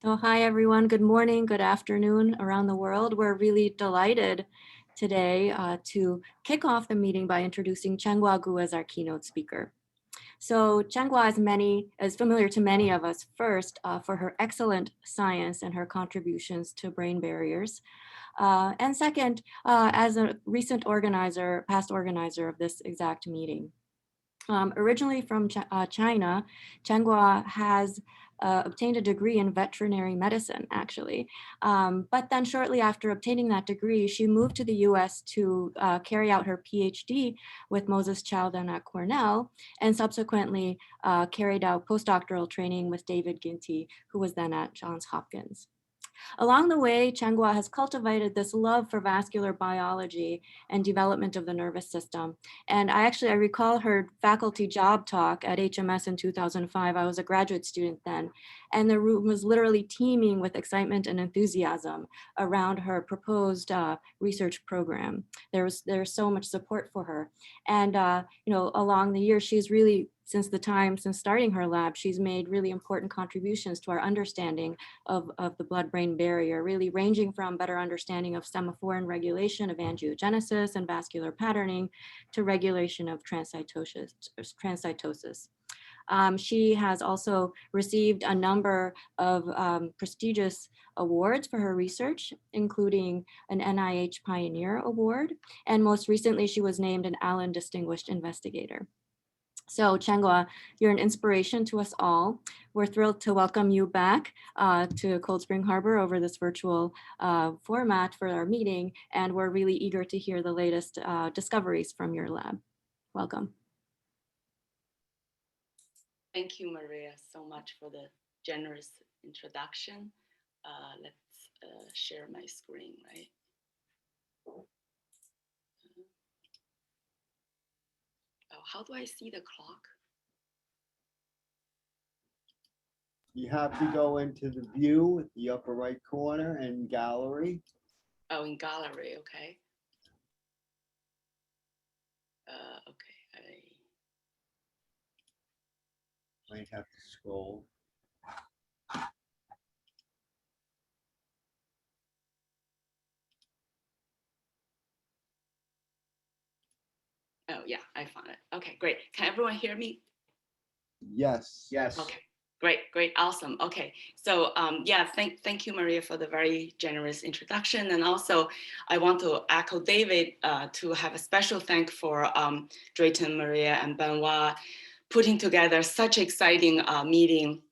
Oh, hi, everyone. Good morning, good afternoon around the world. We're really delighted today to kick off the meeting by introducing Chenghua Gu as our keynote speaker. So Chenghua is familiar to many of us first for her excellent science and her contributions to brain barriers. And second, as a recent past organizer of this exact meeting. Originally from China, Chenghua has obtained a degree in veterinary medicine, actually. But then shortly after obtaining that degree, she moved to the US to carry out her PhD with Moses Chow then at Cornell, and subsequently carried out postdoctoral training with David Ginty, who was then at Johns Hopkins. Along the way, Chenghua has cultivated this love for vascular biology and development of the nervous system. And I recall her faculty job talk at HMS in 2005. I was a graduate student then, and the room was literally teeming with excitement and enthusiasm around her proposed research program. There's so much support for her. And along the years, she's really, since starting her lab, she's made really important contributions to our understanding of the blood-brain barrier, really ranging from better understanding of semaphorin regulation of angiogenesis and vascular patterning to regulation of transcytosis. She has also received a number of prestigious awards for her research, including an NIH Pioneer Award, and most recently she was named an Allen Distinguished Investigator. So Chenghua, you're an inspiration to us all. We're thrilled to welcome you back to Cold Spring Harbor over this virtual format for our meeting, and we're really eager to hear the latest discoveries from your lab. Welcome. Thank you, Maria, so much for the generous introduction. Let's share my screen, right? Oh, how do I see the clock? You have to go into the view at the upper right corner and gallery. Oh, in gallery, okay. Okay, Might have to scroll. Oh yeah, I found it. Okay, great. Can everyone hear me? Yes. Yes. Okay. Great, awesome. Okay, so yeah, thank you, Maria, for the very generous introduction, and also I want to echo David to have a special thank for Drayton, Maria, and Benoit putting together such exciting meeting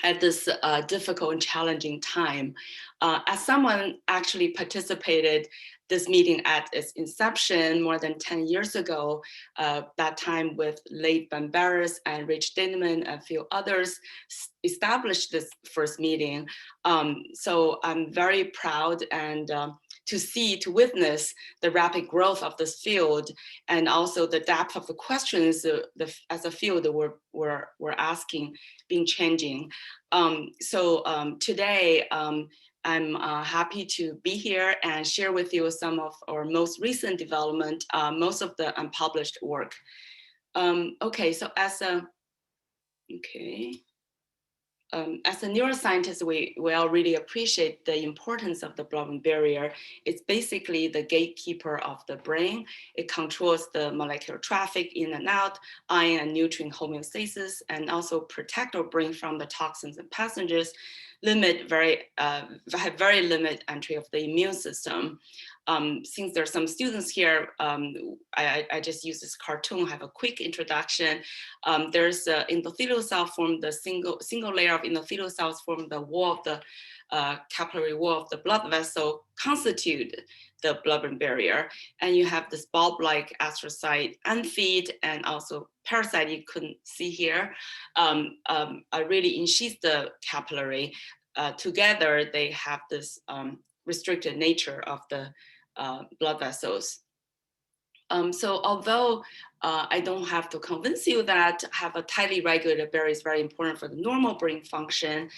at this difficult and challenging time. As someone actually participated this meeting at its inception more than 10 years ago, that time with late Ben Barris and Rich Dinman and a few others established this first meeting. So I'm very proud and to witness the rapid growth of this field and also the depth of the questions as a field that we're asking being changing. Today, I'm happy to be here and share with you some of our most recent development, most of the unpublished work. Okay, so as a neuroscientist, we all really appreciate the importance of the blood-brain barrier. It's basically the gatekeeper of the brain. It controls the molecular traffic in and out, ion and nutrient homeostasis, and also protect our brain from the toxins and passengers, have very limited entry of the immune system. Since there's some students here, I just use this cartoon, have a quick introduction. There's endothelial cell form, the single layer of endothelial cells form the wall of the capillary wall of the blood vessel, constitute the blood-brain barrier. And you have this bulb-like astrocyte unfeed and also pericyte you couldn't see here, really ensheith the capillary. Together, they have this restricted nature of the blood vessels. So although I don't have to convince you that have a tightly regulated barrier is very important for the normal brain function,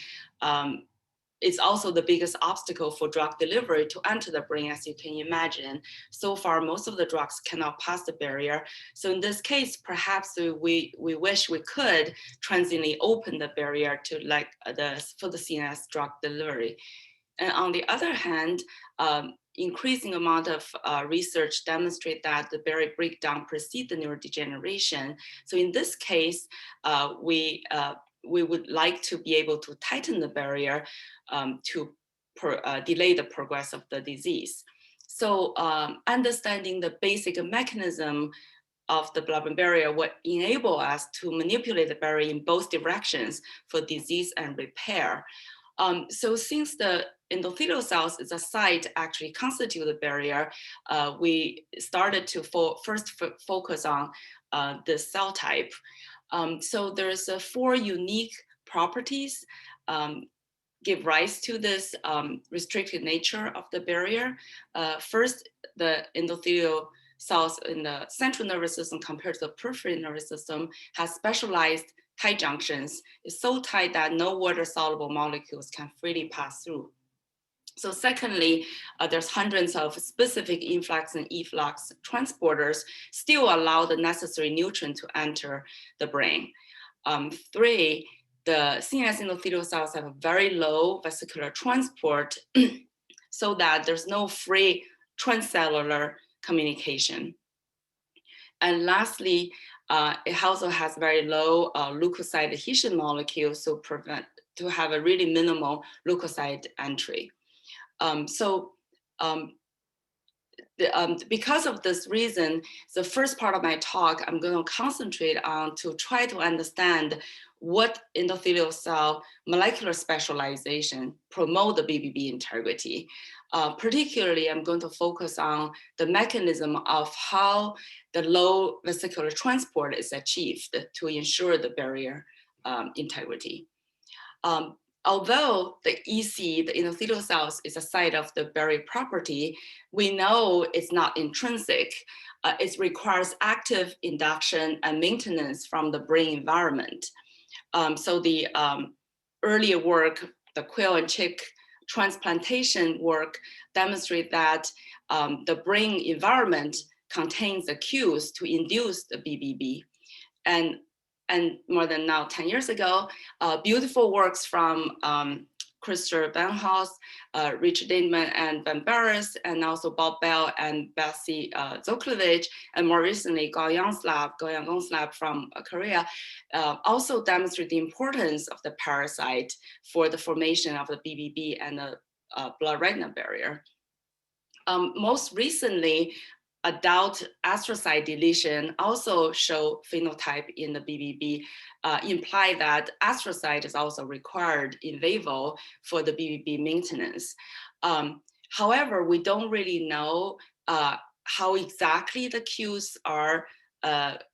it's also the biggest obstacle for drug delivery to enter the brain, as you can imagine. So far, most of the drugs cannot pass the barrier. So in this case, perhaps we wish we could transiently open the barrier to for the CNS drug delivery. And on the other hand, increasing amount of research demonstrate that the barrier breakdown precedes the neurodegeneration. So in this case, we would like to be able to tighten the barrier to delay the progress of the disease. So understanding the basic mechanism of the blood-brain barrier would enable us to manipulate the barrier in both directions for disease and repair. So since the endothelial cells is a site actually constitute the barrier, we started to first focus on this cell type. So there's 4 unique properties give rise to this restricted nature of the barrier. First, the endothelial cells in the central nervous system compared to the peripheral nervous system has specialized tight junctions. It's so tight that no water-soluble molecules can freely pass through. So secondly, there's hundreds of specific influx and efflux transporters still allow the necessary nutrient to enter the brain. 3, the CNS endothelial cells have a very low vesicular transport so that there's no free transcellular communication. And lastly, it also has very low leukocyte adhesion molecules, so to have a really minimal leukocyte entry. Because of this reason, the first part of my talk, I'm going to concentrate on to try to understand what endothelial cell molecular specialization promote the BBB integrity. Particularly, I'm going to focus on the mechanism of how the low vesicular transport is achieved to ensure the barrier integrity. Although the EC, the endothelial cells, is a site of the barrier property, we know it's not intrinsic. It requires active induction and maintenance from the brain environment. So the earlier work, the quail and chick transplantation work, demonstrate that the brain environment contains the cues to induce the BBB. And more than now 10 years ago, beautiful works from Christopher Benhaus, Richard Lindemann and Ben Barres, and also Bob Bell and Betsy Zoklevich, and more recently, Gao Yanggong's lab from Korea, also demonstrate the importance of the parasite for the formation of the BBB and the blood-retinal barrier. Most recently, adult astrocyte deletion also show phenotype in the BBB, imply that astrocyte is also required in vivo for the BBB maintenance. However, we don't really know how exactly the cues are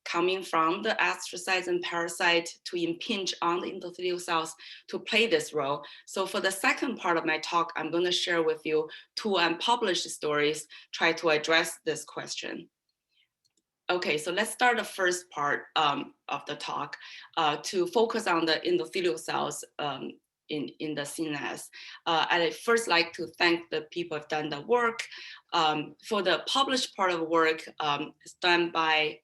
coming from the astrocytes and parasite to impinge on the endothelial cells to play this role. So for the second part of my talk, I'm going to share with you 2 unpublished stories, try to address this question. Okay, so let's start the first part of the talk to focus on the endothelial cells in the CNS. I'd first like to thank the people who have done the work. For the published part of the work, it's done by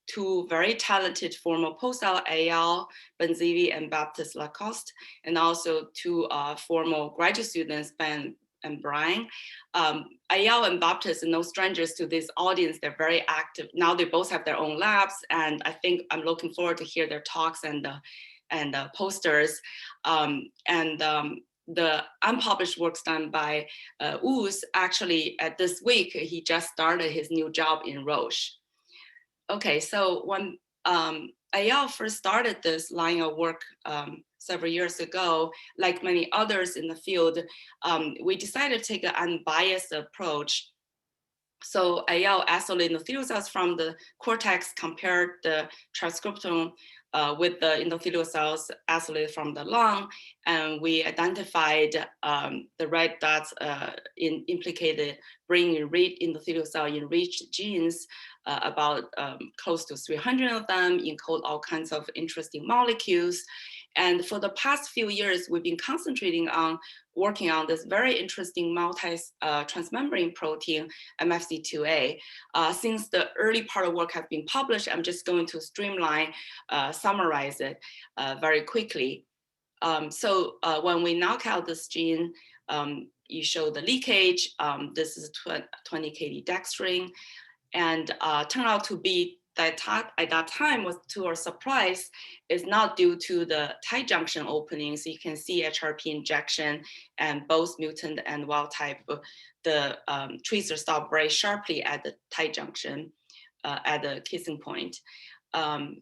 2 very talented former postdocs, Eyal Benzivi and Baptiste Lacoste, and also 2 former graduate students, Ben and Brian. Eyal and Baptiste are no strangers to this audience. They're very active. Now they both have their own labs, and I think I'm looking forward to hear their talks and posters. The unpublished works done by Uz, actually at this week, he just started his new job in Roche. Okay, so when Eyal first started this line of work several years ago, like many others in the field, we decided to take an unbiased approach. So Eyal isolated endothelial cells from the cortex, compared the transcriptome with the endothelial cells isolated from the lung, and we identified the red dots implicated brain-enriched endothelial cell enriched genes, about close to 300 of them, encode all kinds of interesting molecules. And for the past few years, we've been concentrating on working on this very interesting transmembrane protein, Mfsd2a. Since the early part of work has been published, I'm just going to streamline, summarize it very quickly. When we knock out this gene, you show the leakage. This is 20 kD dextrin, and turned out to be that at that time was, to our surprise, is not due to the tight junction opening. So you can see HRP injection, and both mutant and wild type, the tracer stop very sharply at the tight junction, at the kissing point. To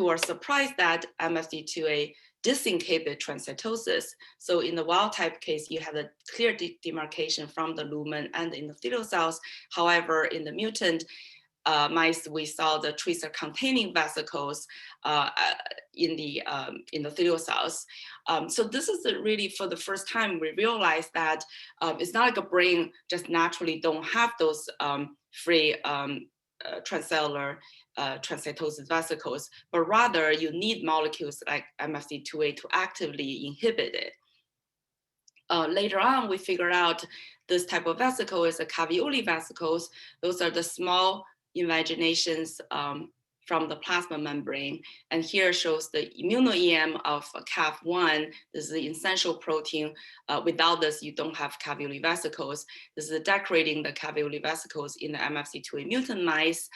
our surprise, that Mfsd2a disinhibit transcytosis. So in the wild type case, you have a clear demarcation from the lumen and the endothelial cells. However, in the mutant mice, we saw the tracer containing vesicles in the endothelial cells. So this is really, for the first time, we realized that it's not like a brain just naturally don't have those free transcellular transcytosis vesicles, but rather you need molecules like Mfsd2a to actively inhibit it. Later on, we figured out this type of vesicle is a caveoli vesicles. Those are the small invaginations from the plasma membrane. And here shows the immuno-EM of CAV1. This is the essential protein. Without this, you don't have caveoli vesicles. This is decorating the caveoli vesicles in the Mfsd2a mutant mice.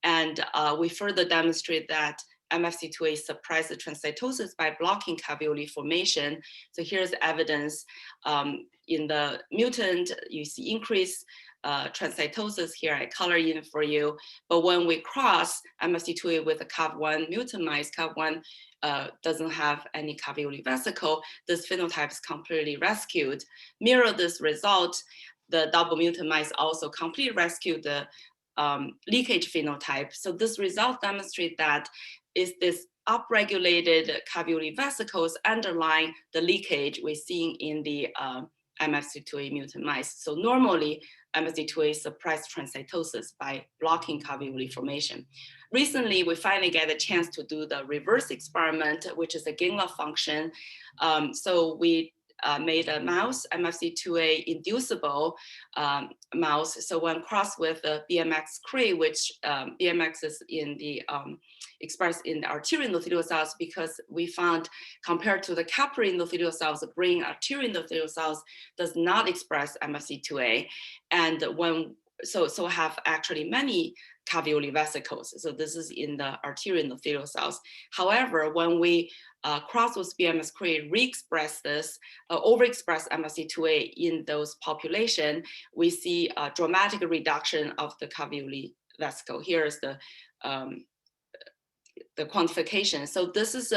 And we further demonstrate that Mfsd2a suppresses transcytosis by blocking caveoli formation. So here's evidence. In the mutant, you see increased transcytosis. Here I color in for you. But when we cross Mfsd2a with a CAV1 mutant mice, CAV1 doesn't have any caveoli vesicle. This phenotype is completely rescued. Mirror this result, the double mutant mice also completely rescued the leakage phenotype. So this result demonstrates that is this upregulated caveoli vesicles underlying the leakage we're seeing in the Mfsd2a mutant mice. So normally, Mfsd2a suppress transcytosis by blocking caveoli formation. Recently, we finally get a chance to do the reverse experiment, which is a gain of function. So we made a mouse, Mfsd2a inducible mouse. So when crossed with the BMX Cre, which BMX is in the expressed in the arterial endothelial cells, because we found compared to the capillary endothelial cells, the brain arterial endothelial cells does not express Mfsd2a, and when so have actually many caveoli vesicles. So this is in the arterial endothelial cells. However, when we cross with BMS Cre, re-express this, overexpress Mfsd2a in those population, we see a dramatic reduction of the caveoli vesicle. Here's the quantification. So this is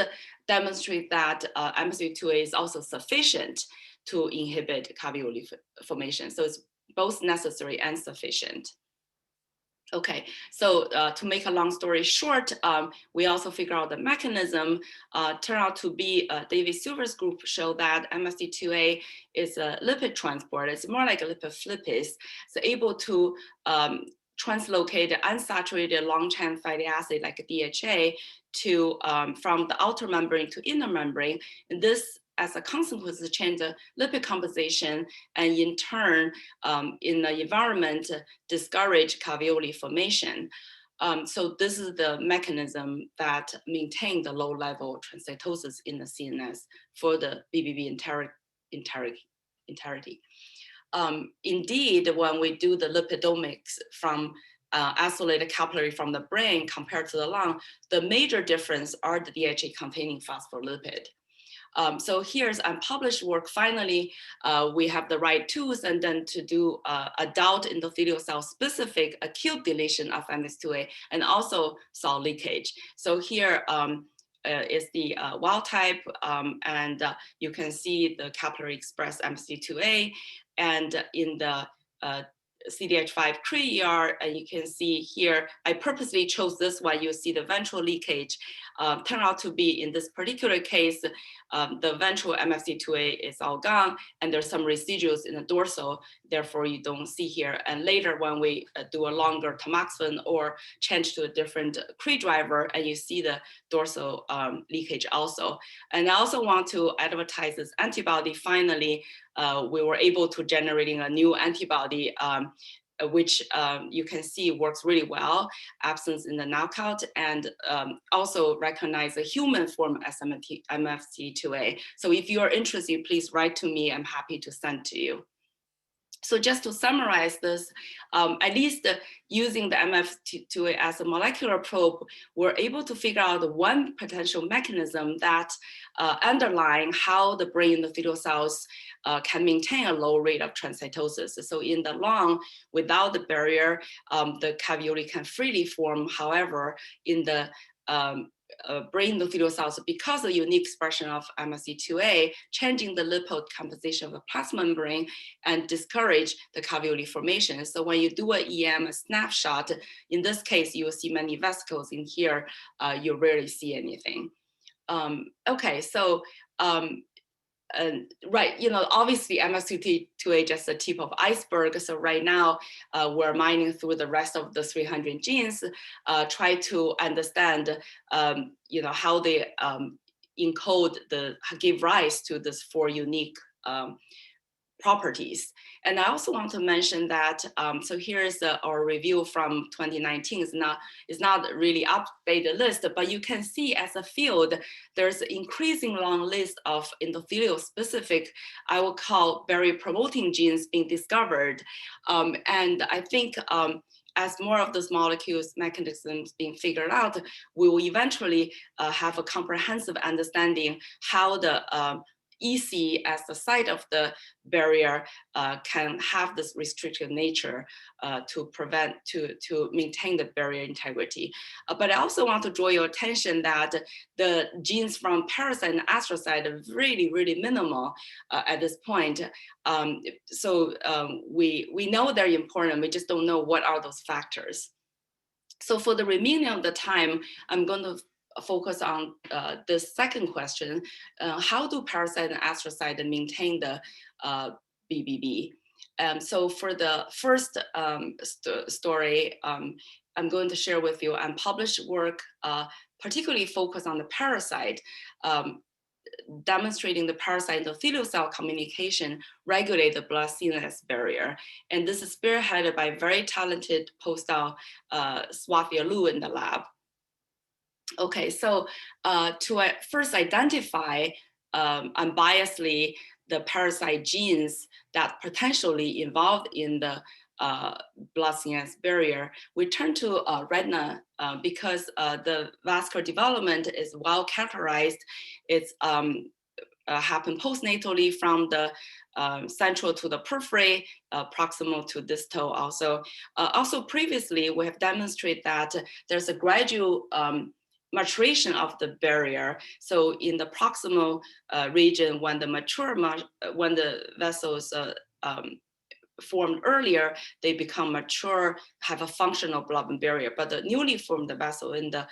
demonstrate that Mfsd2a is also sufficient to inhibit caveoli formation. So it's both necessary and sufficient. Okay, so to make a long story short, we also figure out the mechanism. Turn out to be David Silver's group showed that Mfsd2a is a lipid transporter. It's more like a lipid flippase. It's able to translocate unsaturated long-chain fatty acid like DHA to from the outer membrane to inner membrane. And this, as a consequence, change the lipid composition, and in turn, in the environment, discourage caveoli formation. So this is the mechanism that maintain the low level transcytosis in the CNS for the BBB enterity. Indeed, when we do the lipidomics from isolated capillary from the brain compared to the lung, the major difference are the DHA containing phospholipid. So here's unpublished work. Finally, we have the right tools and then to do adult endothelial cell specific acute deletion of Mfsd2a and also cell leakage. So here is the wild type, and you can see the capillary expressed Mfsd2a, and in the CDH5 Cre-ER, and you can see here, I purposely chose this one. You see the ventral leakage turn out to be, in this particular case, the ventral Mfsd2a is all gone, and there's some residuals in the dorsal, therefore you don't see here. And later when we do a longer tamoxifen or change to a different Cree driver, and you see the dorsal leakage also. And I also want to advertise this antibody. Finally, we were able to generating a new antibody, which you can see works really well, absence in the knockout, and also recognize the human form Mfsd2a. So if you are interested, please write to me. I'm happy to send to you. So just to summarize this, at least using the Mfsd2a as a molecular probe, we're able to figure out one potential mechanism that underlying how the brain endothelial cells can maintain a low rate of transcytosis. So in the lung, without the barrier, the caveoli can freely form. However, in the brain endothelial cells, because of the unique expression of Mfsd2a, changing the lipid composition of the plasma membrane and discourage the caveoli formation. So when you do an EM snapshot, in this case, you will see many vesicles. In here, you rarely see anything. Okay, so right, obviously Mfsd2a just the tip of iceberg. So right now we're mining through the rest of the 300 genes, try to understand, how they encode give rise to this 4 unique properties. And I also want to mention that, so here's our review from 2019. It's not really updated list, but you can see as a field, there's an increasing long list of endothelial specific, I will call barrier promoting genes being discovered. And I think as more of those molecules mechanisms being figured out, we will eventually have a comprehensive understanding how the EC as the site of the barrier can have this restrictive nature to maintain the barrier integrity. But I also want to draw your attention that the genes from Pericyte and astrocyte are really, really minimal at this point. So we know they're important, we just don't know what are those factors. So for the remaining of the time, I'm going to focus on this second question. How do Pericyte and astrocyte maintain the BBB? So for the first story, I'm going to share with you unpublished work, particularly focused on the Pericyte, demonstrating the Pericyte endothelial cell communication regulate the blood-CNS barrier. And this is spearheaded by very talented postdoc Swafia Lu in the lab. Okay, so to first identify unbiasedly the Pericyte genes that potentially involved in the blood-CNS barrier, we turn to retina because the vascular development is well characterized. It's happen postnatally from the central to the periphery, proximal to distal also. Also previously, we have demonstrated that there's a gradual maturation of the barrier. So in the proximal region, when the vessels formed earlier, they become mature, have a functional blood barrier. But the newly formed vessel in the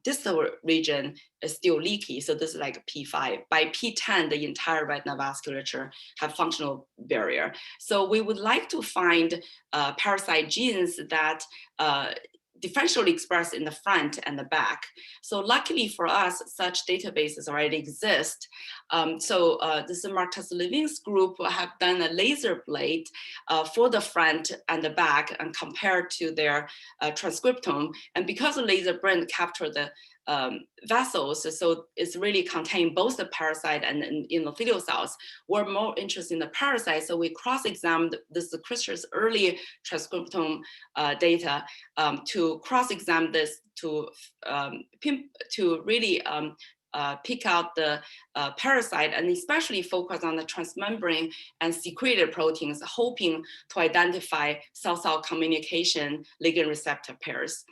distal region is still leaky. So this is like P5. By P10, the entire retinal vasculature have functional barrier. So we would like to find Pericyte genes that differentially expressed in the front and the back. So luckily for us, such databases already exist. So this is Mark Levin's group have done a laser blade for the front and the back and compared to their transcriptome. And because the laser blade captured the vessels, so it's really contain both the Pericyte and endothelial cells. We're more interested in the Pericyte, so we cross-examined this CRISPR's early transcriptome data to cross-examine this to really pick out the Pericyte and especially focus on the transmembrane and secreted proteins, hoping to identify cell-cell communication ligand receptor pairs.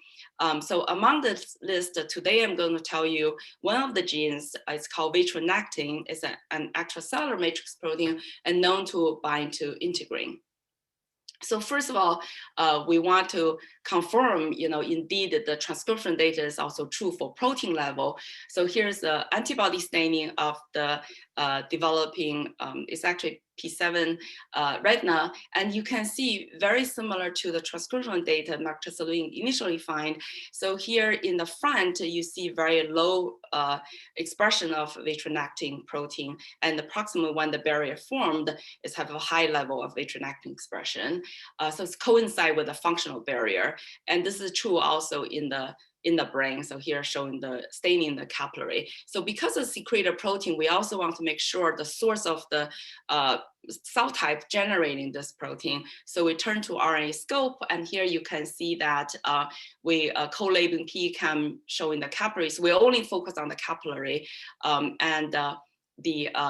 So among this list today, I'm going to tell you one of the genes, it's called vitronectin, is an extracellular matrix protein and known to bind to integrin. So first of all, we want to confirm, indeed the transcription data is also true for protein level. So here's the antibody staining of the developing, it's actually P7 retina, and you can see very similar to the transcription data nitrocilluline initially find. So here in the front, you see very low expression of vitronactin protein, and the proximal when the barrier formed is have a high level of vitronactin expression. So it's coincide with the functional barrier, and this is true also in the brain. So here showing the staining the capillary. So because of secreted protein, we also want to make sure the source of the cell type generating this protein. So we turn to RNA scope, and here you can see that we co-labeling PCAM showing the capillary. So we only focus on the capillary, and the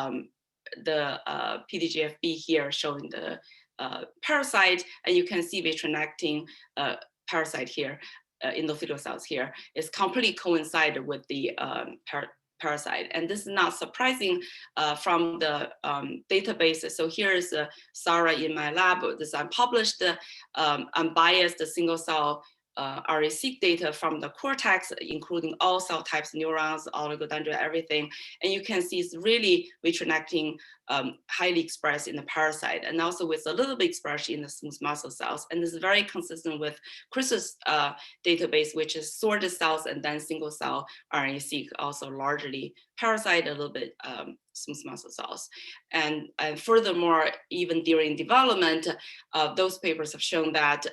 PDGFB here showing the parasite, and you can see vitronactin parasite here. Endothelial cells here is completely coincided with the parasite. And this is not surprising from the databases. So here's Sarah in my lab. This unpublished, unbiased single cell RNA-seq data from the cortex, including all cell types, neurons, oligodendrocyte, everything. And you can see it's really vitronactin highly expressed in the parasite, and also with a little bit expression in the smooth muscle cells. And this is very consistent with Chris's database, which is sorted cells and then single cell RNA-seq, also largely parasite, a little bit smooth muscle cells. And furthermore, even during development, those papers have shown that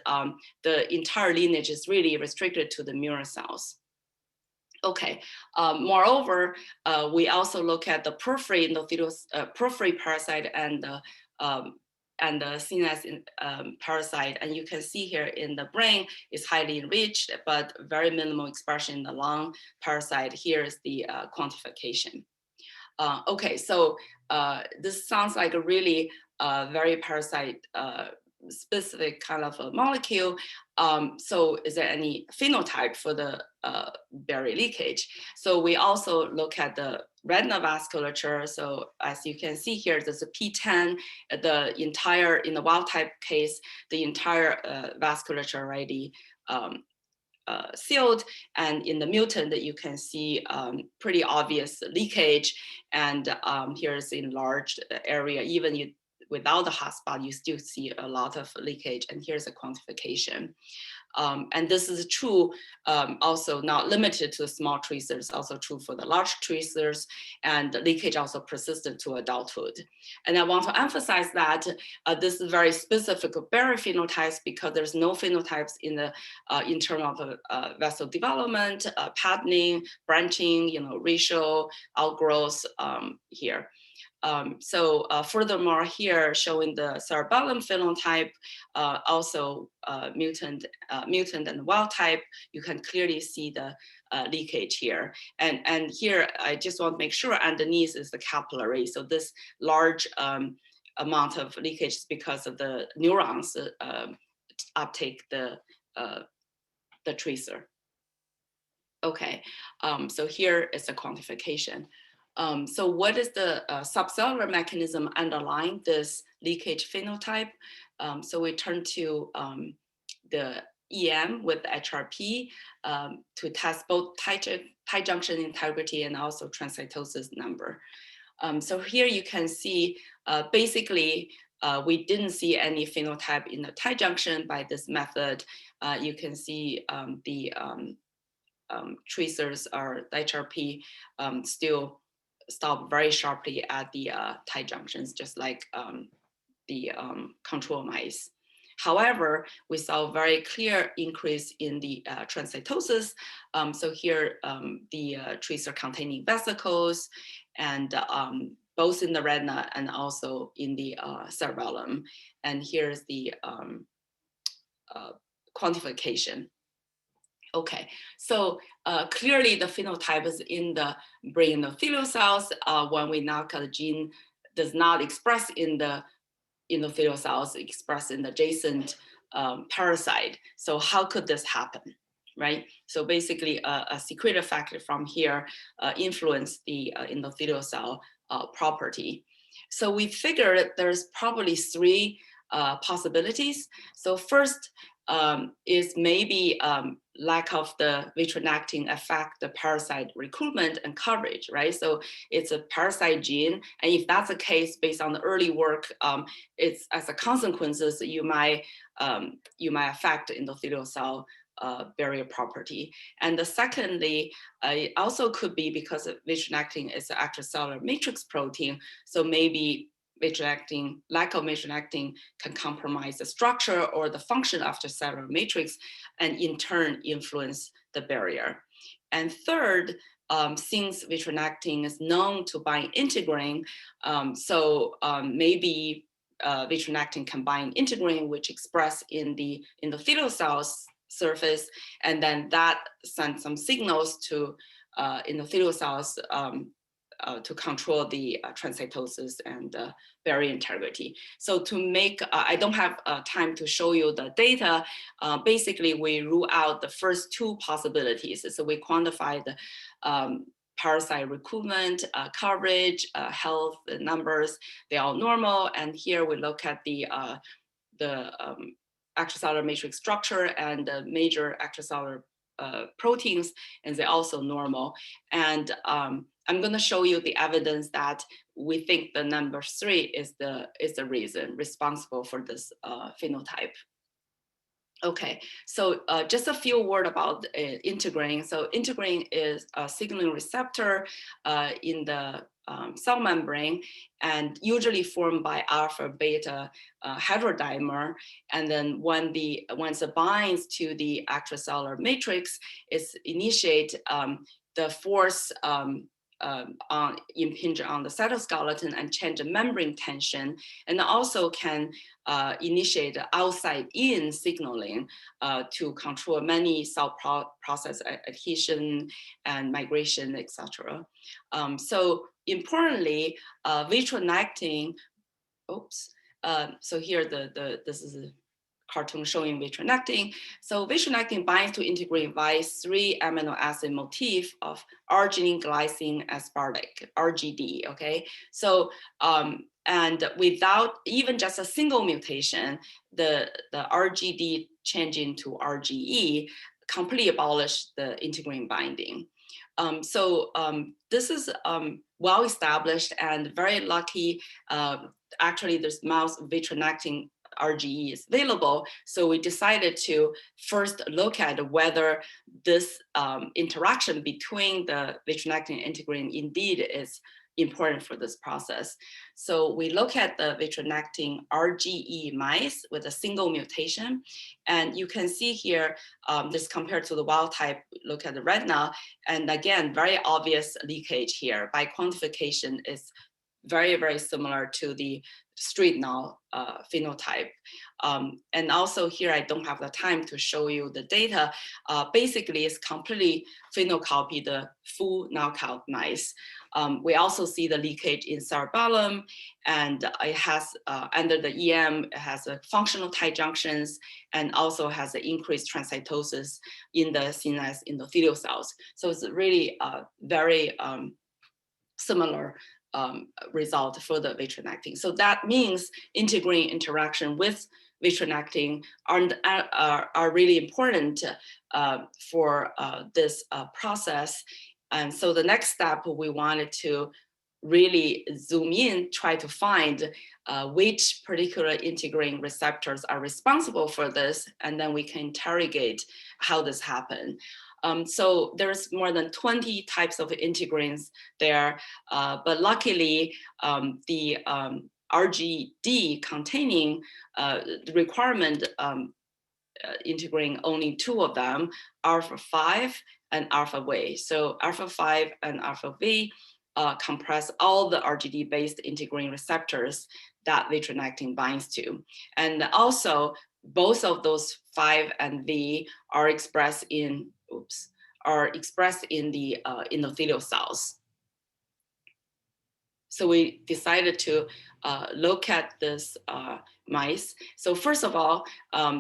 the entire lineage is really restricted to the mirror cells. Okay. Moreover, we also look at the periphery endothelial periphery parasite and the CNS parasite, and you can see here in the brain is highly enriched, but very minimal expression in the lung parasite. Here is the quantification. Okay, so this sounds like a really very parasite specific kind of a molecule. So is there any phenotype for the barrier leakage? So we also look at the retina vasculature. So as you can see here, there's a P10, the entire, in the wild type case, the entire vasculature already sealed, and in the mutant that you can see pretty obvious leakage, and here's enlarged area. Even without the hotspot, you still see a lot of leakage, and here's a quantification. And this is true also not limited to small tracers, also true for the large tracers, and the leakage also persisted to adulthood. And I want to emphasize that this is very specific of barrier phenotypes, because there's no phenotypes in the in terms of vessel development, patterning, branching, ratio, outgrowth here. So furthermore, here showing the cerebellum phenotype, also mutant and wild type, you can clearly see the leakage here. And here, I just want to make sure underneath is the capillary. So this large amount of leakage is because of the neurons uptake the tracer. Okay, so here is a quantification. So what is the subcellular mechanism underlying this leakage phenotype? So we turn to the EM with HRP to test both tight junction integrity and also transcytosis number. So here you can see basically we didn't see any phenotype in the tight junction by this method. You can see the tracers or the HRP still stop very sharply at the tight junctions, just like the control mice. However, we saw a very clear increase in the transcytosis. So here, the tracer containing vesicles, and both in the retina and also in the cerebellum. And here's the quantification. Okay, so clearly the phenotype is in the brain endothelial cells. When we knock out the gene, does not express in the endothelial cells, expressed in the adjacent parasite. So how could this happen, right? So basically a secreted factor from here influence the endothelial cell property. So we figured there's probably three possibilities. So first, is maybe lack of the vitronactin affect the parasite recruitment and coverage, right? So it's a parasite gene, and if that's the case, based on the early work, it's as a consequences you might affect endothelial cell barrier property. And the secondly, it also could be because vitronactin is an extracellular matrix protein, so maybe lack of vitronactin can compromise the structure or the function of the cellular matrix, and in turn influence the barrier. And third, since vitronactin is known to bind integrin, maybe vitronactin can bind integrin, which express in the endothelial cells surface, and then that sends some signals to endothelial cells to control the transcytosis and barrier integrity. So to make, I don't have time to show you the data. Basically, we rule out the first two possibilities. So we quantify the parasite recruitment, coverage, health numbers, they're all normal. And here we look at the extracellular matrix structure and the major extracellular proteins, and they're also normal. And I'm going to show you the evidence that we think the number 3 is the reason responsible for this phenotype. Okay, so just a few words about integrin. So integrin is a signaling receptor in the cell membrane, and usually formed by alpha beta heterodimer. And then once it binds to the extracellular matrix, it's initiate the force impinge on the cytoskeleton and change the membrane tension, and also can initiate outside-in signaling to control many cell process adhesion and migration, etc. So importantly, vitronactin. So here this is a cartoon showing vitronactin. So vitronactin binds to integrin via 3 amino acid motif of arginine, glycine, aspartic, RGD, okay? So, and without even just a single mutation, the RGD change into RGE completely abolished the integrin binding. This is well established and very lucky. Actually, there's mouse vitronactin RGE is available. So we decided to first look at whether this interaction between the vitronactin and integrin indeed is important for this process. So we look at the vitronactin RGE mice with a single mutation. And you can see here, this compared to the wild type, look at the retina. And again, very obvious leakage here. By quantification, is very, very similar to the street null phenotype. And also here, I don't have the time to show you the data. Basically, it's completely phenocopy the full knockout mice. We also see the leakage in cerebellum, and it has, under the EM, it has a functional tight junctions and also has an increased transcytosis in the CNS endothelial cells. So it's really very similar result for the vitronactin. So that means integrin interaction with vitronactin are really important for this process. And so the next step, we wanted to really zoom in, try to find which particular integrin receptors are responsible for this, and then we can interrogate how this happened. So there's more than 20 types of integrins there, but luckily the RGD containing the requirement integrin only 2 of them, alpha 5 and alpha V. So alpha 5 and alpha V compress all the RGD-based integrin receptors that vitronactin binds to. And also, both of those 5 and V are expressed in the endothelial cells. So we decided to look at this mice. So first of all,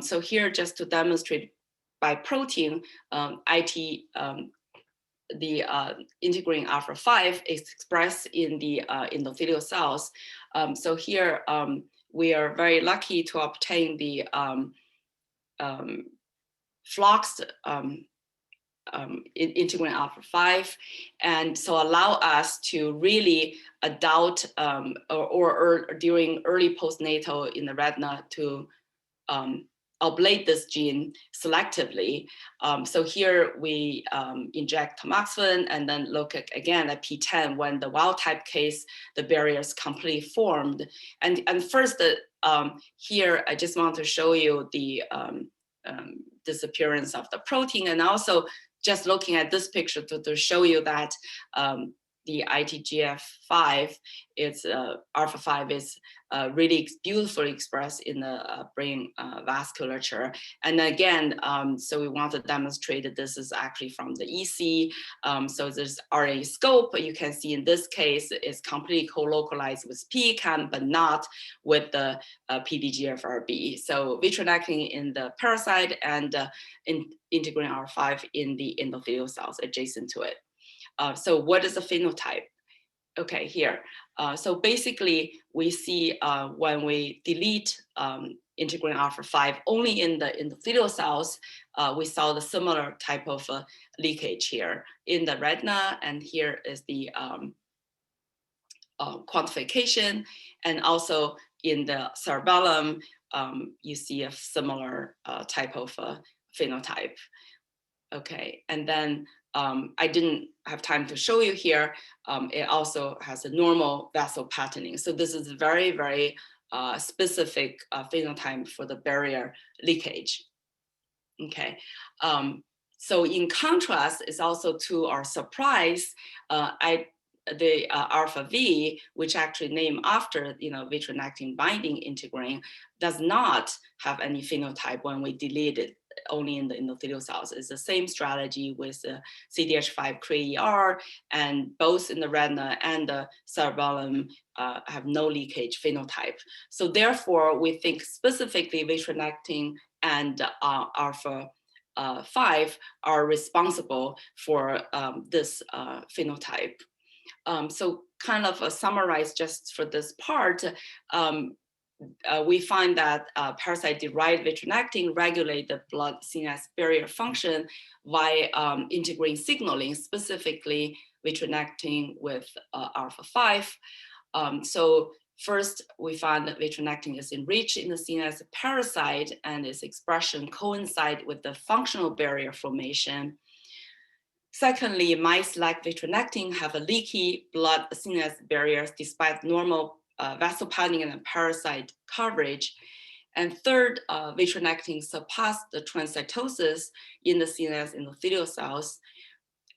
so here just to demonstrate by protein, the integrin alpha 5 is expressed in the endothelial cells. So here we are very lucky to obtain the flux integrin alpha 5, and so allow us to really adult or during early postnatal in the retina to ablate this gene selectively. So here we inject tamoxifen and then look at, again at P10 when the wild type case, the barrier is completely formed. And first, here I just want to show you the disappearance of the protein, and also just looking at this picture to show you that the ITGF5 is alpha 5 is really beautifully expressed in the brain vasculature. And again, so we want to demonstrate that this is actually from the EC. So there's RNA scope. You can see in this case is completely co-localized with PCAM, but not with the PDGFRB. So vitronectin in the pericyte and in integrin R5 in the endothelial cells adjacent to it. So what is the phenotype? Okay, here. So basically, we see when we delete integrin alpha 5 only in the endothelial cells, we saw the similar type of leakage here in the retina, and here is the quantification, and also in the cerebellum, you see a similar type of phenotype. Okay, and then I didn't have time to show you here. It also has a normal vessel patterning. So this is very, very specific phenotype for the barrier leakage. Okay, so in contrast, it's also to our surprise, the alpha V, which actually named after vitronectin binding integrin, does not have any phenotype when we delete it only in the endothelial cells. It's the same strategy with CDH5 CRE-ER, and both in the retina and the cerebellum have no leakage phenotype. So therefore, we think specifically vitronectin and alpha 5 are responsible for this phenotype. So kind of summarize just for this part, we find that parasite-derived vitronectin regulate the blood CNS barrier function by integrin signaling, specifically vitronectin with alpha 5. So first, we found that vitronectin is enriched in the CNS parasite, and its expression coincide with the functional barrier formation. Secondly, mice like vitronectin have a leaky blood CNS barriers despite normal vessel patterning and parasite coverage. And third, vitronectin surpassed the transcytosis in the CNS endothelial cells.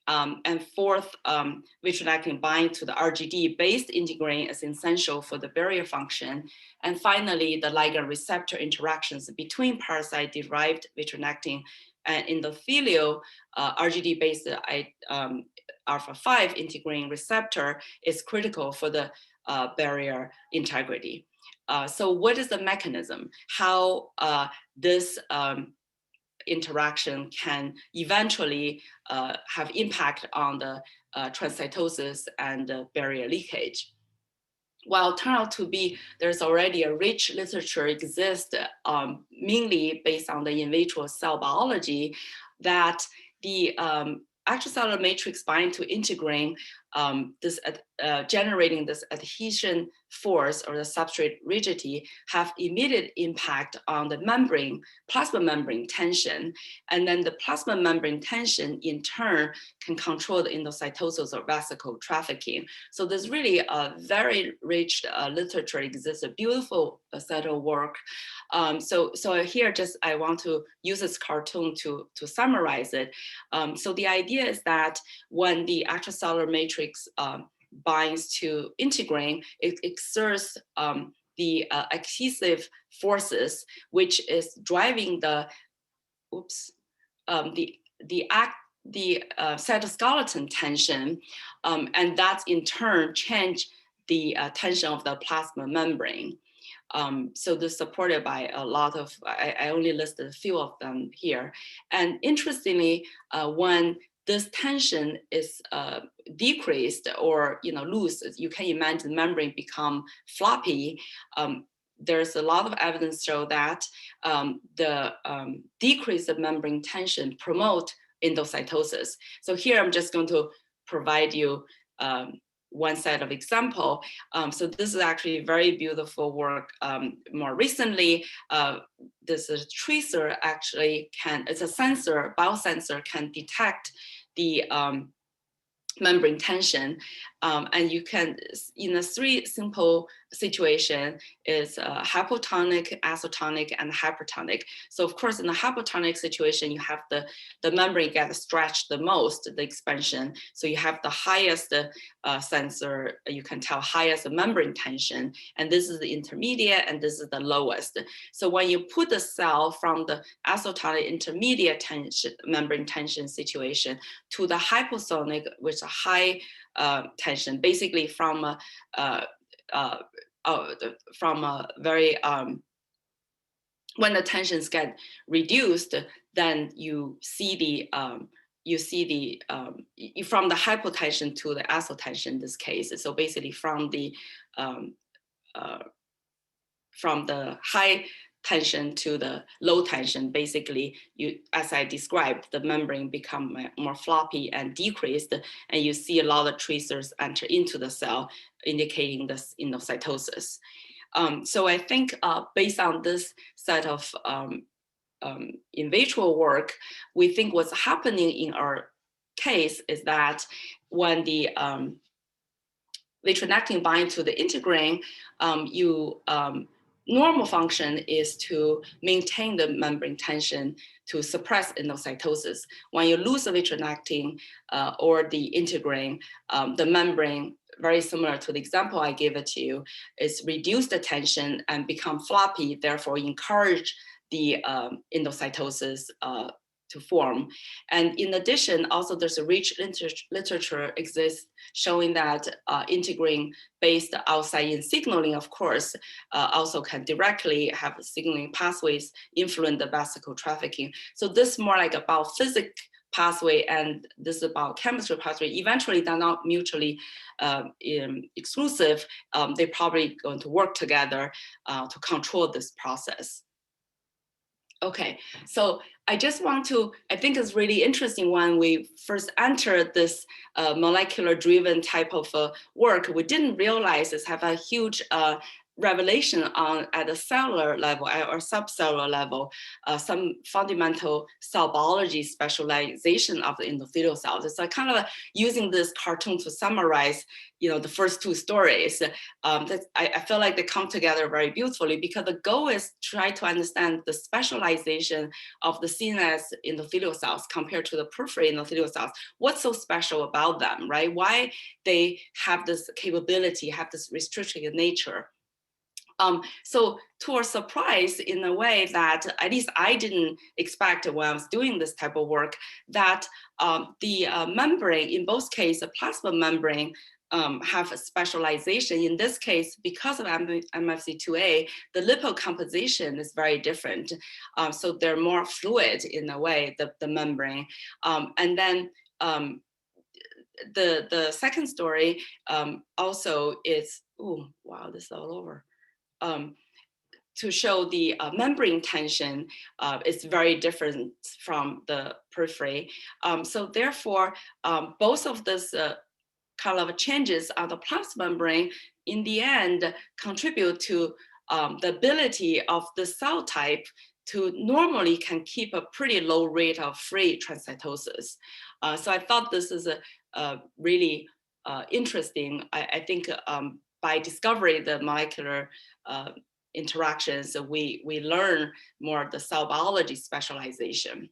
And fourth, vitronectin bind to the RGD-based integrin is essential for the barrier function. And finally, the ligand receptor interactions between parasite-derived vitronectin and endothelial RGD-based alpha 5 integrin receptor is critical for the barrier integrity. So what is the mechanism? How this interaction can eventually have impact on the transcytosis and barrier leakage? Well, turned out to be there's already a rich literature exists, mainly based on the in vitro cell biology, that the extracellular matrix bind to integrin, generating this adhesion force or the substrate rigidity have immediate impact on the membrane, plasma membrane tension. And then the plasma membrane tension in turn can control the endocytosis or vesicle trafficking. So there's really a very rich literature exists, a beautiful set of work. So here just I want to use this cartoon to summarize it. So the idea is that when the extracellular matrix binds to integrin, it exerts the adhesive forces, which is driving the cytoskeleton tension, and that in turn change the tension of the plasma membrane. So this is supported by a lot of, I only listed a few of them here. And interestingly, when this tension is decreased or loose, you can imagine the membrane become floppy, there's a lot of evidence show that the decrease of membrane tension promote endocytosis. So here I'm just going to provide you one set of example. So this is actually very beautiful work. More recently, this is tracer actually it's a sensor, biosensor can detect the membrane tension, and you can, in a 3 simple situation, is hypotonic, isotonic, and hypertonic. So of course, in the hypotonic situation, you have the membrane get stretched the most, the expansion. So you have the highest sensor, you can tell highest membrane tension, and this is the intermediate, and this is the lowest. So when you put the cell from the isotonic intermediate tension, membrane tension situation to the hyposonic, which is a high tension, basically from a very when the tensions get reduced, then you see the from the hypotension to the isotension in this case. So basically from the high tension to the low tension, basically, you, as I described, the membrane become more floppy and decreased, and you see a lot of tracers enter into the cell, indicating this endocytosis. So I think based on this set of in vitro work, we think what's happening in our case is that when the vitronectin bind to the integrin, normal function is to maintain the membrane tension to suppress endocytosis. When you lose the vitronectin or the integrin, the membrane, very similar to the example I gave it to you, is reduce the tension and become floppy, therefore encourage the endocytosis to form. And in addition, also there's a rich literature exists showing that integrin-based outside-in signaling, of course, also can directly have signaling pathways influence the vesicle trafficking. So this is more like about physics pathway, and this is about chemistry pathway. Eventually, they're not mutually exclusive. They're probably going to work together to control this process. Okay, so I just want to, I think it's really interesting when we first entered this molecular driven type of work, we didn't realize this have a huge revelation on at the cellular level or subcellular level, some fundamental cell biology specialization of the endothelial cells. It's kind of using this cartoon to summarize, the first 2 stories. I feel like they come together very beautifully, because the goal is to try to understand the specialization of the CNS endothelial cells compared to the peripheral endothelial cells. What's so special about them, right? Why they have this capability, have this restricted nature. So to our surprise, in a way that at least I didn't expect when I was doing this type of work, that the membrane, in both cases, the plasma membrane, have a specialization. In this case, because of Mfsd2a, the lipid composition is very different. So they're more fluid in a way, the membrane. And then the second story also is, oh, wow, this is all over. To show the membrane tension is very different from the periphery. So therefore, both of this kind of changes on the plasma membrane in the end contribute to the ability of the cell type to normally can keep a pretty low rate of free transcytosis. So I thought this is a really interesting. I think by discovering the molecular interactions, we learn more of the cell biology specialization.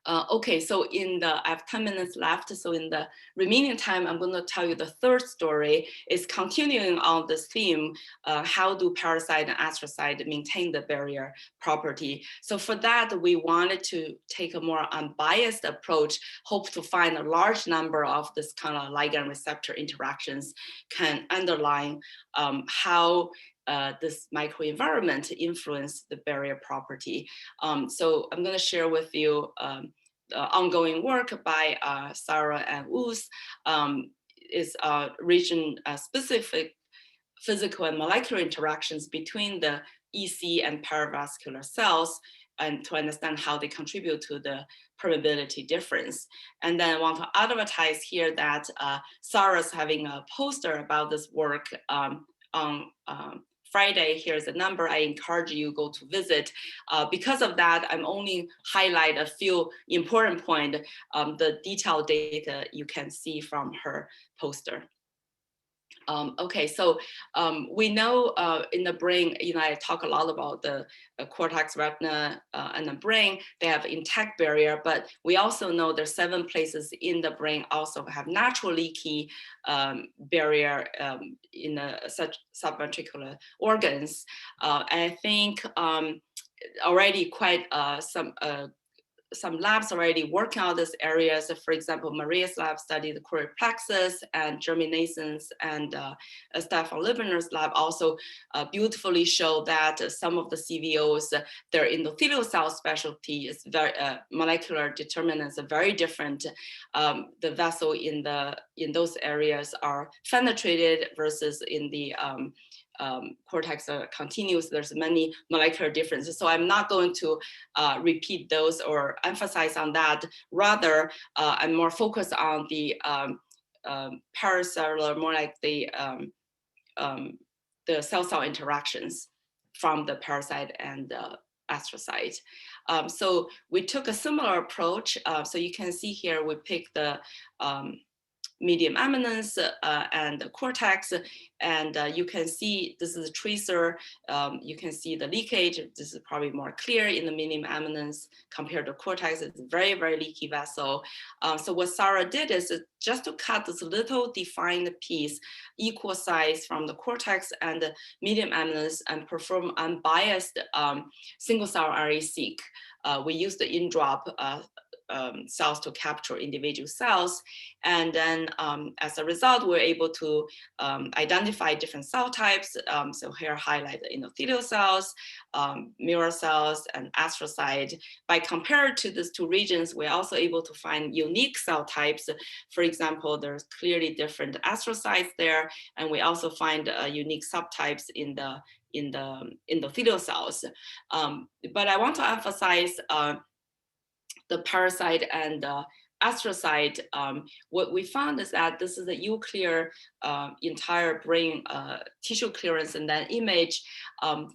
Okay, so I have 10 minutes left. So in the remaining time, I'm going to tell you the third story is continuing on this theme. How do Pericyte and astrocyte maintain the barrier property? So for that, we wanted to take a more unbiased approach, hope to find a large number of this kind of ligand receptor interactions can underline how this microenvironment influence the barrier property. So I'm going to share with you ongoing work by Sarah and Woos. Is region specific physical and molecular interactions between the EC and paravascular cells, and to understand how they contribute to the permeability difference. And then I want to advertise here that Sarah's having a poster about this work on Friday. Here's the number. I encourage you go to visit. Because of that, I'm only highlight a few important points. The detailed data you can see from her poster. Okay, so we know in the brain, I talk a lot about the cortex, retina, and the brain. They have intact barrier, but we also know there's 7 places in the brain also have natural leaky barrier in such subventricular organs. And I think already quite some labs already working on these areas. For example, Maria's lab studied the choroid plexus and germinations, and Stefan Lieberner's lab also beautifully show that some of the CVOs, their endothelial cell specialty is very molecular determinants are very different. The vessel in those areas are penetrated versus in the cortex continuous. There's many molecular differences. So I'm not going to repeat those or emphasize on that. Rather, I'm more focused on the paracellular, more like the cell-cell interactions from the parasite and the astrocyte. So we took a similar approach. So you can see here, we picked the medium eminence and the cortex, and you can see this is a tracer. You can see the leakage. This is probably more clear in the medium eminence compared to cortex. It's a very, very leaky vessel. So what Sarah did is just to cut this little defined piece, equal size from the cortex and the medium eminence, and perform unbiased single cell RNA-seq. We used the in-drop cells to capture individual cells. And then as a result, we're able to identify different cell types. So here highlight the endothelial cells, mirror cells, and astrocyte. By compared to these 2 regions, we're also able to find unique cell types. For example, there's clearly different astrocytes there, and we also find unique subtypes in the endothelial cells. But I want to emphasize the parasite and astrocyte. What we found is that this is a euclear entire brain tissue clearance and then image. So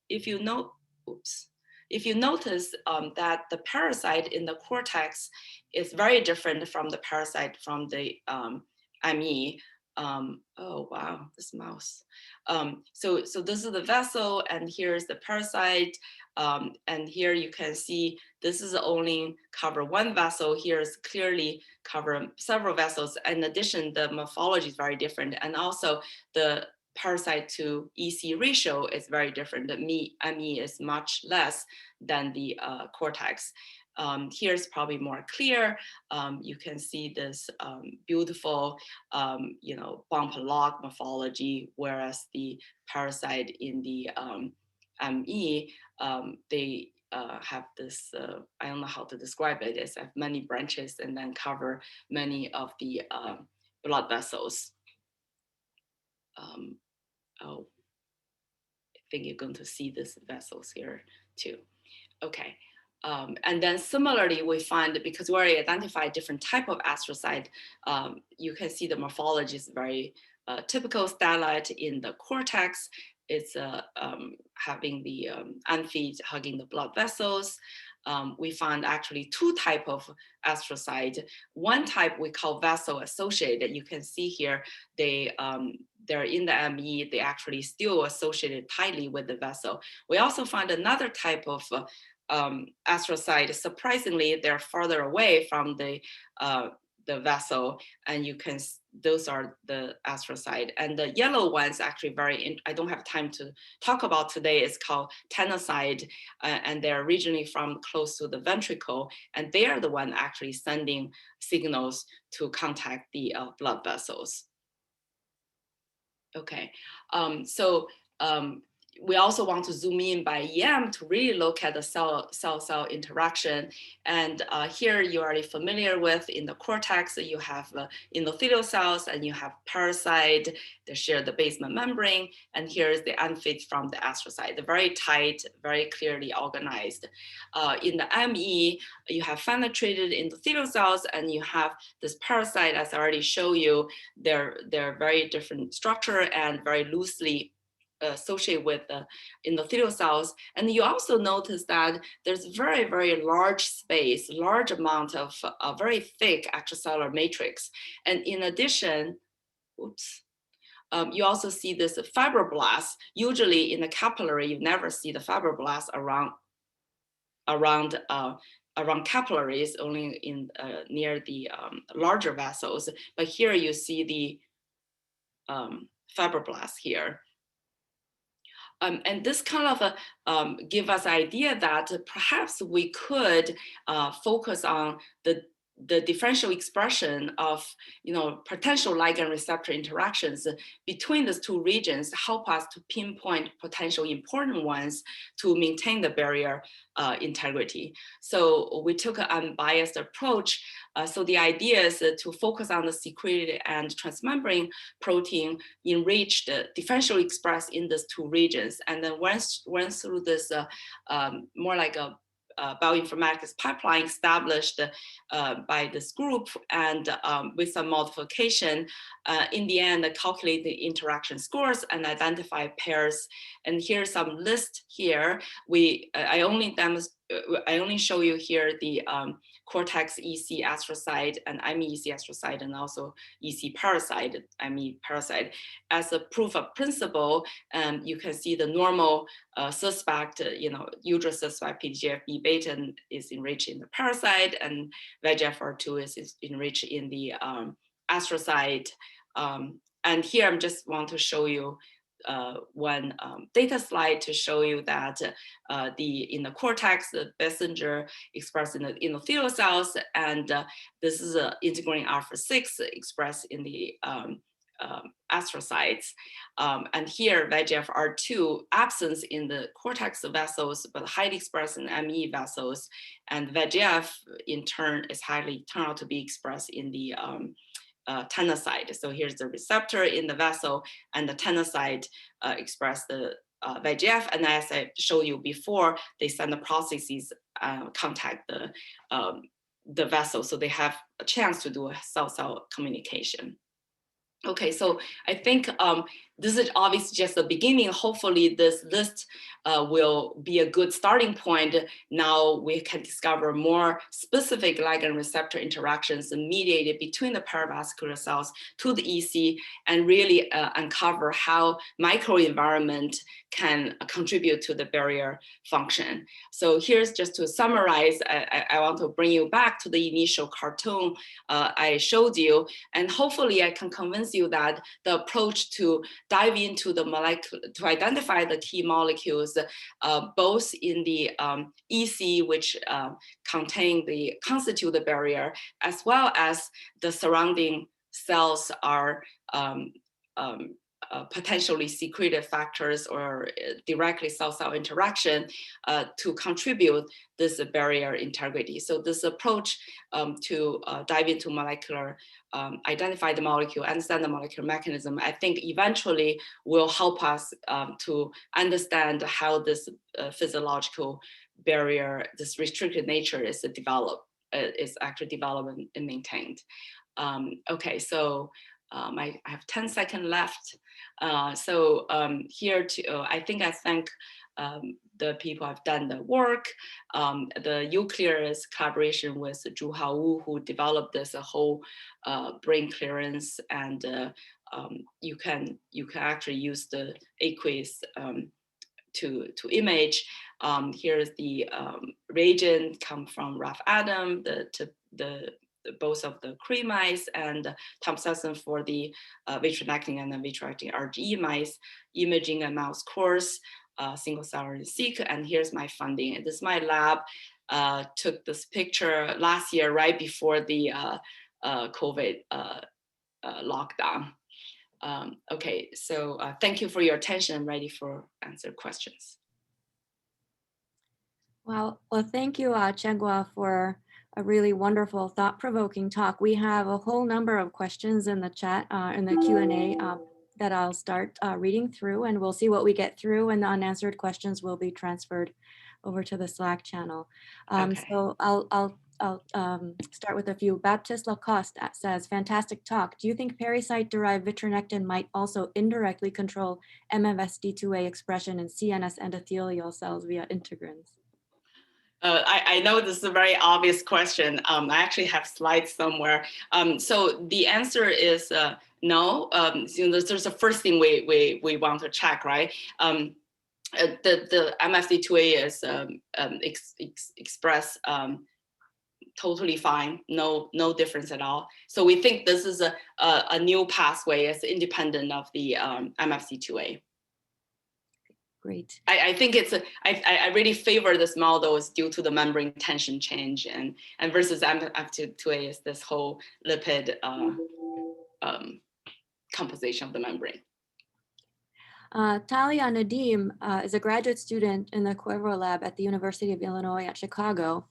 if you notice that the parasite in the cortex is very different from the parasite from the ME. Oh wow, this mouse. So this is the vessel, and here's the parasite. And here you can see this is only cover 1 vessel. Here is clearly cover several vessels. In addition, the morphology is very different, and also the parasite to EC ratio is very different. The ME is much less than the cortex. Here's probably more clear. You can see this beautiful, bump log morphology, whereas the parasite in the ME, they have this, I don't know how to describe it, it's have many branches and then cover many of the blood vessels. Oh, I think you're going to see these vessels here too. Okay. And then similarly, we find, because we already identified different type of astrocyte, you can see the morphology is very typical stellate in the cortex. It's having the amphi hugging the blood vessels. We found actually 2 types of astrocyte. One type we call vessel associated. You can see here, they're in the ME, they actually still associated tightly with the vessel. We also found another type of astrocyte. Surprisingly, they're farther away from the vessel, and you can, those are the astrocyte. And the yellow ones actually I don't have time to talk about today, it's called tenocyte, and they're originally from close to the ventricle, and they are the one actually sending signals to contact the blood vessels. Okay, so we also want to zoom in by EM to really look at the cell-cell interaction. And here you're already familiar with, in the cortex, you have endothelial cells and you have pericyte, they share the basement membrane. And here's the unfit from the astrocyte, very tight, very clearly organized. In the ME, you have penetrated endothelial cells and you have this pericyte, as I already showed you, they're very different structure and very loosely associated with the endothelial cells. And you also notice that there's very, very large space, large amount of very thick extracellular matrix. And in addition, oops, you also see this fibroblast. Usually in the capillary, you never see the fibroblast around capillaries, only in near the larger vessels. But here you see the fibroblast here. And this kind of give us idea that perhaps we could focus on the differential expression of, potential ligand receptor interactions between these two regions, help us to pinpoint potential important ones to maintain the barrier integrity. So we took an unbiased approach. So the idea is to focus on the secreted and transmembrane protein enriched, differentially expressed in these two regions. And then went through this more like a bioinformatics pipeline established by this group, and with some modification, in the end, calculate the interaction scores and identify pairs. And here's some list here. I only show you here the Cortex-EC astrocyte and ME-EC astrocyte, and also EC pericyte, ME pericyte, as a proof of principle. And you can see the normal suspect, usual suspect PDGF-B beta is enriched in the pericyte, and VEGFR2 is enriched in the astrocyte. And here I'm just want to show you one data slide to show you that in the cortex, the messenger expressed in the endothelial cells, and this is integrin alpha-6 expressed in the astrocytes. And here VEGFR2 absence in the cortex vessels, but highly expressed in ME vessels, and VEGF in turn is highly turned out to be expressed in the tenocyte. So here's the receptor in the vessel, and the tenocyte express the VEGF. And as I showed you before, they send the processes contact the vessel, so they have a chance to do a cell-cell communication. Okay, so I think this is obviously just the beginning. Hopefully this list will be a good starting point. Now we can discover more specific ligand receptor interactions mediated between the perivascular cells to the EC, and really uncover how microenvironment can contribute to the barrier function. So here's just to summarize, I want to bring you back to the initial cartoon I showed you, and hopefully I can convince you that the approach to dive into the molecule, to identify the key molecules, both in the EC, which constitute the barrier, as well as the surrounding cells are potentially secreted factors or directly cell-cell interaction to contribute this barrier integrity. So this approach to dive into molecular, identify the molecule, understand the molecular mechanism, I think eventually will help us to understand how this physiological barrier, this restricted nature is developed, is actually developed and maintained. Okay, so I have 10 seconds left. Here I think I thank the people have done the work. The Euclear's collaboration with Zhu Haowu, who developed this whole brain clearance, and you can actually use the aqueous to image. Here's the reagent come from Ralph Adam, both of the Cree mice, and Tom Sesson for the vitrecting and the vitrecting RGE mice, imaging a mouse course, single cellular seq, and here's my funding. And this is my lab. Took this picture last year, right before the COVID lockdown. Okay, so thank you for your attention. I'm ready for answer questions. Well, thank you, Chenghua, for a really wonderful, thought-provoking talk. We have a whole number of questions in the chat, in the Q&A that I'll start reading through, and we'll see what we get through, and the unanswered questions will be transferred over to the Slack channel. Okay. So I'll start with a few. Baptiste Lacoste says, fantastic talk. Do you think pericyte-derived vitronectin might also indirectly control Mfsd2a expression in CNS endothelial cells via integrins? I know this is a very obvious question. I actually have slides somewhere. So the answer is no. There's the first thing we want to check, right? The Mfsd2a is expressed totally fine, no difference at all. So we think this is a new pathway as independent of the Mfsd2a. Great. I think it's I really favor this model is due to the membrane tension change and versus Mfsd2a is this whole lipid composition of the membrane. Talia Nadim is a graduate student in the Cuervo lab at the University of Illinois at Chicago.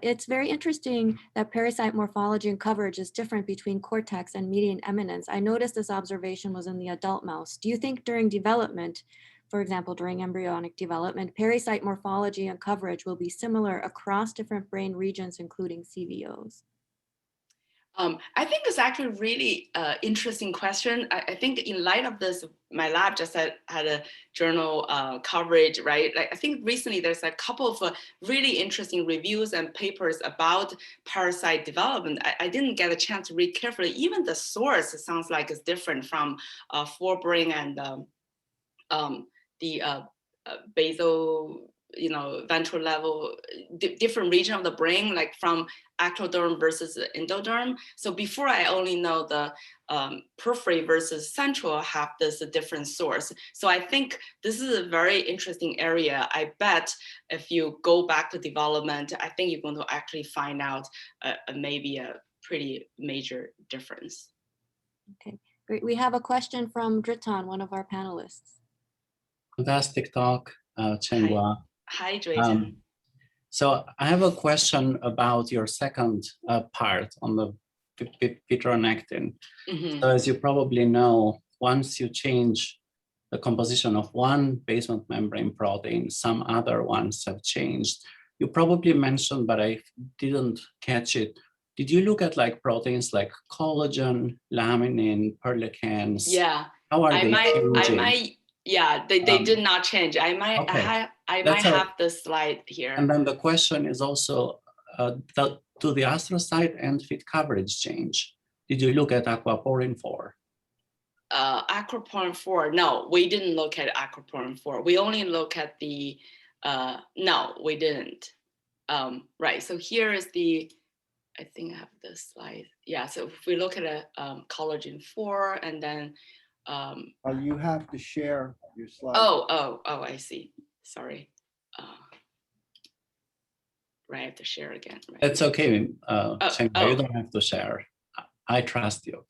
It's very interesting that pericyte morphology and coverage is different between cortex and median eminence. I noticed this observation was in the adult mouse. Do you think during development, for example, during embryonic development, pericyte morphology and coverage will be similar across different brain regions, including CVOs? I think it's actually a really interesting question. I think in light of this, my lab just had a journal coverage, right? Like I think recently there's a couple of really interesting reviews and papers about parasite development. I didn't get a chance to read carefully. Even the source, it sounds like is different from forebrain and the basal, ventral level, different region of the brain, like from ectoderm versus endoderm. So before I only know the periphery versus central have this different source. So I think this is a very interesting area. I bet if you go back to development, I think you're going to actually find out maybe a pretty major difference. Okay, great. We have a question from Dritan, one of our panelists. Fantastic talk, Chenghua. Hi, Drayton. So I have a question about your second part on the vitronectin. Mm-hmm. So as you probably know, once you change the composition of one basement membrane protein, some other ones have changed. You probably mentioned, but I didn't catch it. Did you look at like proteins like collagen, laminin, perlecans? Yeah. How are they changing? Yeah, they did not change. I might okay. have the slide here. And then the question is also, do the astrocyte and fit coverage change? Did you look at aquaporin 4? Aquaporin 4, no, we didn't look at aquaporin 4. We only look at the, no, we didn't. Right, so here is the, I think I have this slide. Yeah, so if we look at a collagen 4 and then, you have to share your slide. Oh, I see. Sorry. Right, I have to share again. Right? It's okay, you don't have to share. I trust you.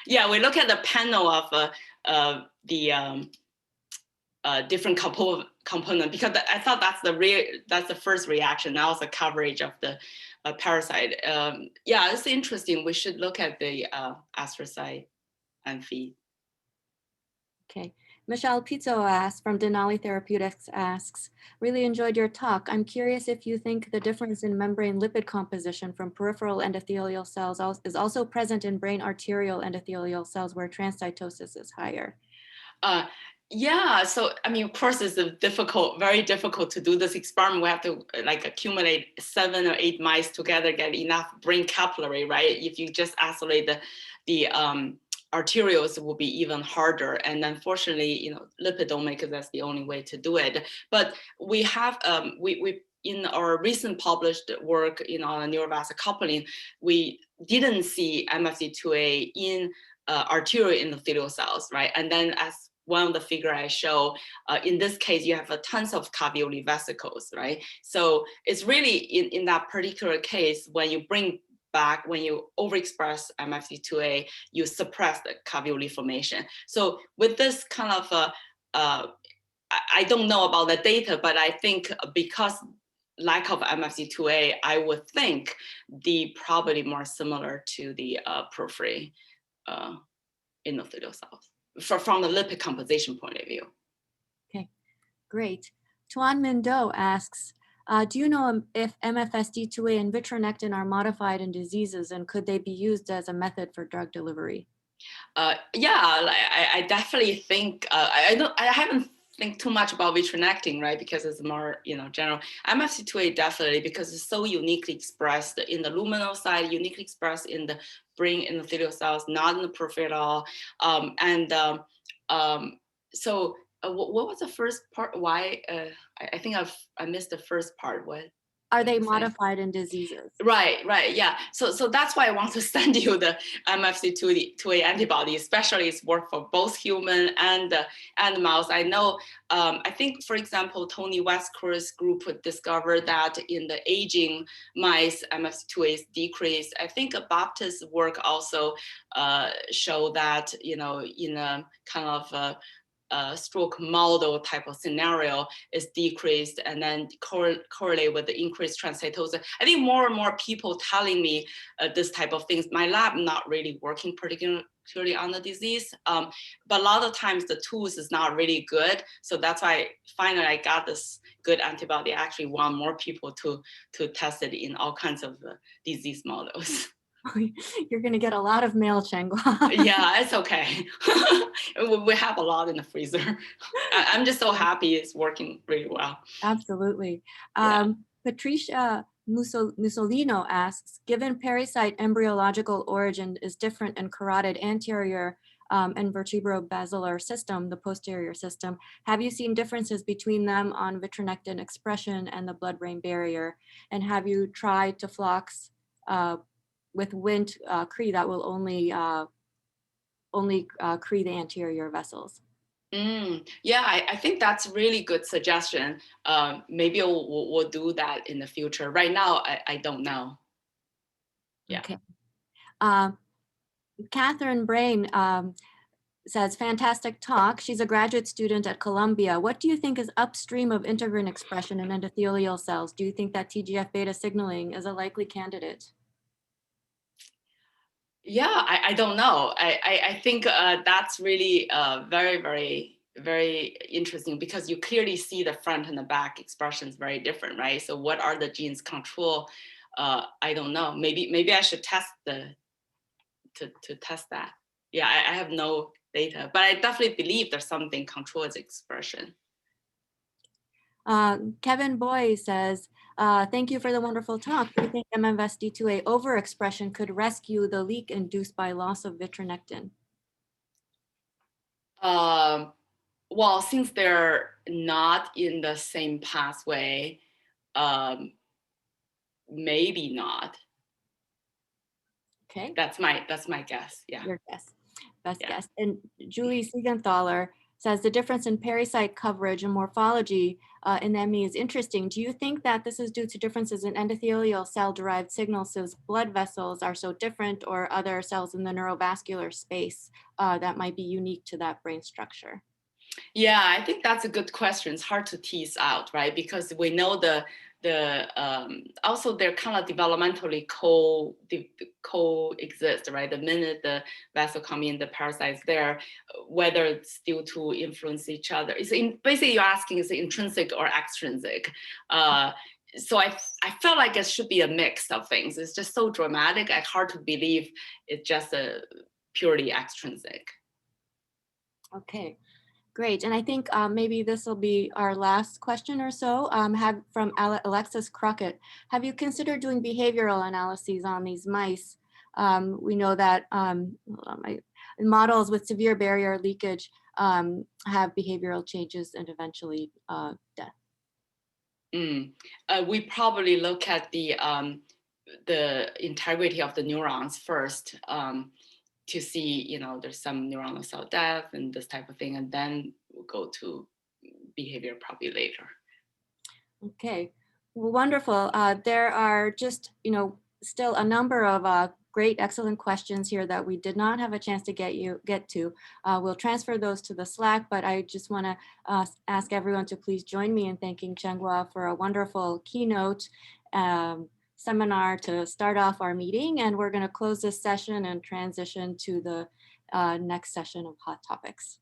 Yeah, we look at the panel of the different component because I thought that's the first reaction. Now it's the coverage of the parasite. Yeah, it's interesting. We should look at the astrocyte and feed. Okay. Michelle Pizzo from Denali Therapeutics asks, really enjoyed your talk. I'm curious if you think the difference in membrane lipid composition from peripheral endothelial cells is also present in brain arterial endothelial cells where transcytosis is higher. Yeah, so I mean, of course, it's very difficult to do this experiment. We have to like accumulate 7 or 8 mice together, get enough brain capillary, right? If you just isolate the arterioles, it will be even harder. And unfortunately, lipidomics, that's the only way to do it. But we have we in our recent published work on neurovascular coupling, we didn't see Mfsd2a in arterial endothelial cells, right? And then as one of the figure I show, in this case, you have tons of caveoli vesicles, right? So it's really in that particular case, when you bring back, when you overexpress Mfsd2a, you suppress the cavuli formation. So with this kind of, I don't know about the data, but I think because lack of Mfsd2a, I would think the probably more similar to the periphery endothelial cells from the lipid composition point of view. Okay, great. Tuan Mindo asks, do you know if MFSD2A and vitronectin are modified in diseases, and could they be used as a method for drug delivery? Yeah, I definitely think I haven't think too much about vitronectin, right? Because it's more, general. Mfsd2a definitely, because it's so uniquely expressed in the luminal side, uniquely expressed in the brain endothelial cells, not in the periphery at all. So what was the first part? Why? I think I missed the first part. What? Are they modified in diseases? Right, yeah. So that's why I want to send you the Mfsd2a antibody, especially it's work for both human and mouse. I know, I think, for example, Tony Westcourt's group discovered that in the aging mice, Mfsd2a is decreased. I think Baptist's work also showed that, in a kind of stroke model type of scenario is decreased, and then correlate with the increased transcytosis. I think more and more people telling me this type of things. My lab not really working particularly on the disease, but a lot of times the tools is not really good. So that's why finally I got this good antibody. I actually want more people to test it in all kinds of disease models. You're going to get a lot of mail, Chenghua. Yeah, it's okay. We have a lot in the freezer. I'm just so happy it's working really well. Absolutely. Yeah. Patricia Mussolino asks, given pericyte embryological origin is different in carotid anterior and vertebrobasilar system, the posterior system, have you seen differences between them on vitronectin expression and the blood-brain barrier? And have you tried to flox with Wnt Cree that will only Cree the anterior vessels? Yeah, I think that's a really good suggestion. Maybe we'll do that in the future. Right now, I don't know. Yeah. Okay. Catherine Brain says, fantastic talk. She's a graduate student at Columbia. What do you think is upstream of integrin expression in endothelial cells? Do you think that TGF-beta signaling is a likely candidate? Yeah, I don't know. I think that's really very, very, very interesting, because you clearly see the front and the back expressions very different, right? So what are the genes control? I don't know. Maybe I should test to test that. Yeah, I have no data, but I definitely believe there's something controls expression. Kevin Boy says, thank you for the wonderful talk. Do you think MFSD2A overexpression could rescue the leak induced by loss of vitronectin? Well, since they're not in the same pathway, maybe not. Okay. That's my guess. Yeah. Your guess. Best guess. And Julie Siegenthaler says the difference in pericyte coverage and morphology in ME is interesting. Do you think that this is due to differences in endothelial cell-derived signals since blood vessels are so different, or other cells in the neurovascular space that might be unique to that brain structure? Yeah, I think that's a good question. It's hard to tease out, right? Because we know also they're kind of developmentally coexist, right? The minute the vessel come in, the parasites there, whether it's due to influence each other. Basically, you're asking is it intrinsic or extrinsic? So I felt like it should be a mix of things. It's just so dramatic. It's hard to believe it's just a purely extrinsic. Okay. Great, and I think maybe this will be our last question or so. From Alexis Crockett, have you considered doing behavioral analyses on these mice? We know that models with severe barrier leakage have behavioral changes and eventually death. We probably look at the integrity of the neurons first. To see, there's some neuronal cell death and this type of thing, and then we'll go to behavior probably later. Okay, well, wonderful. There are just, still a number of great, excellent questions here that we did not have a chance to get to. We'll transfer those to the Slack, but I just want to ask everyone to please join me in thanking Chenghua for a wonderful keynote seminar to start off our meeting. And we're going to close this session and transition to the next session of Hot Topics.